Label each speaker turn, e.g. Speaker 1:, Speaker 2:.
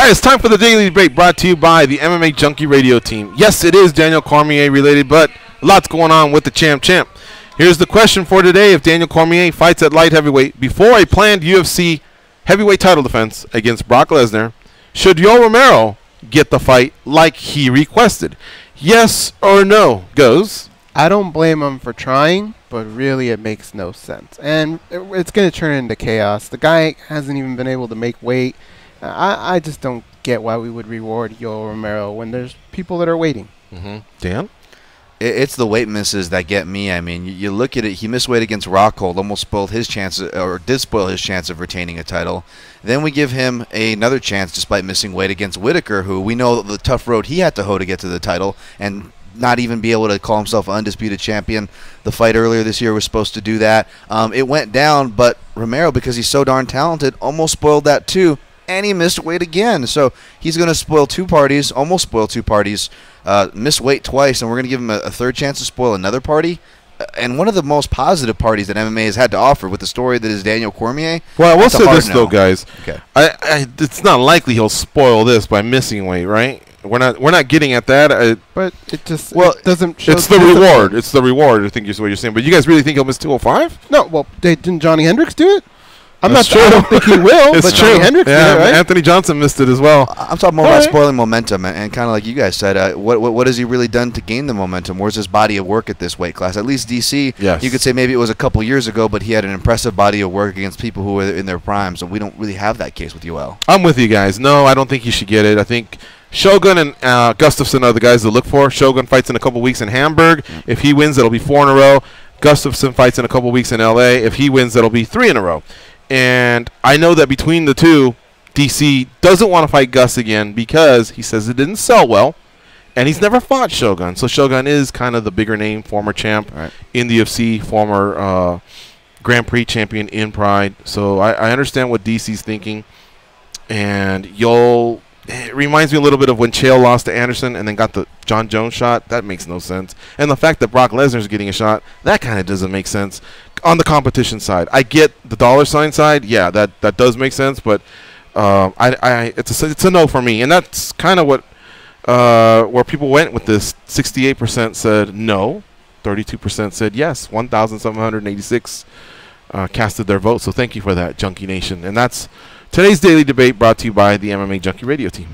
Speaker 1: right, it's time for the Daily Debate brought to you by the MMA Junkie radio team. Yes, it is Daniel Cormier related, but lots going on with the champ. Here's the question for today. If Daniel Cormier fights at light heavyweight before a planned UFC heavyweight title defense against Brock Lesnar, should Yoel Romero get the fight like he requested? Yes or no? Goes.
Speaker 2: I don't blame him for trying, but really it makes no sense. And it's going to turn into chaos. The guy hasn't even been able to make weight. I just don't get why we would reward Yoel Romero when there's people that are waiting.
Speaker 1: Dan?
Speaker 3: It's the weight misses that get me. I mean, you look at it, he missed weight against Rockhold, almost spoiled his chance, or did spoil his chance of retaining a title. Then we give him another chance despite missing weight against Whitaker, who we know the tough road he had to hoe to get to the title, and not even be able to call himself an undisputed champion. The fight earlier this year was supposed to do that. It went down, but Romero, because he's so darn talented, almost spoiled that too. And he missed weight again. So he's going to spoil two parties, almost spoil two parties, miss weight twice, and we're going to give him a third chance to spoil another party. And one of the most positive parties that MMA has had to offer with the story that is Daniel Cormier.
Speaker 1: Well, I will say this, though, guys.
Speaker 3: Okay.
Speaker 1: It's not likely he'll spoil this by missing weight, right? We're not getting at that.
Speaker 2: But it just it doesn't show.
Speaker 1: It's the reward. It's the reward, I think is what you're saying. But you guys really think he'll miss 205?
Speaker 2: No, well, didn't Johnny Hendricks do it? I'm not sure. I don't think he will.
Speaker 1: It's
Speaker 2: but
Speaker 1: true.
Speaker 2: Johnny Hendricks did it, right?
Speaker 1: Anthony Johnson missed it as well.
Speaker 3: I'm talking more about spoiling momentum, and kind of like you guys said, what has he really done to gain the momentum? Where's his body of work at this weight class? At least DC,
Speaker 1: yes.
Speaker 3: You could say maybe it was a couple years ago, but he had an impressive body of work against people who were in their primes, and we don't really have that case with Yoel.
Speaker 1: I'm with you guys. No, I don't think he should get it. I think Shogun and Gustafson are the guys to look for. Shogun fights in a couple weeks in Hamburg. If he wins, it'll be 4 in a row. Gustafson fights in a couple weeks in LA. If he wins, it'll be 3 in a row. And I know that between the two, DC doesn't want to fight Gus again because he says it didn't sell well, and he's never fought Shogun. So Shogun is kind of the bigger name, former champ in the UFC, former Grand Prix champion in Pride. So I understand what DC's thinking. And Yoel, it reminds me a little bit of when Chael lost to Anderson and then got the John Jones shot. That makes no sense. And the fact that Brock Lesnar's getting a shot, that kind of doesn't make sense. On the competition side, I get the dollar sign side. Yeah, that does make sense, but it's a no for me, and that's kind of what where people went with this. 68% said no, 32% said yes. 1,786 casted their vote. So thank you for that, Junkie Nation. And that's today's Daily Debate brought to you by the MMA Junkie radio team.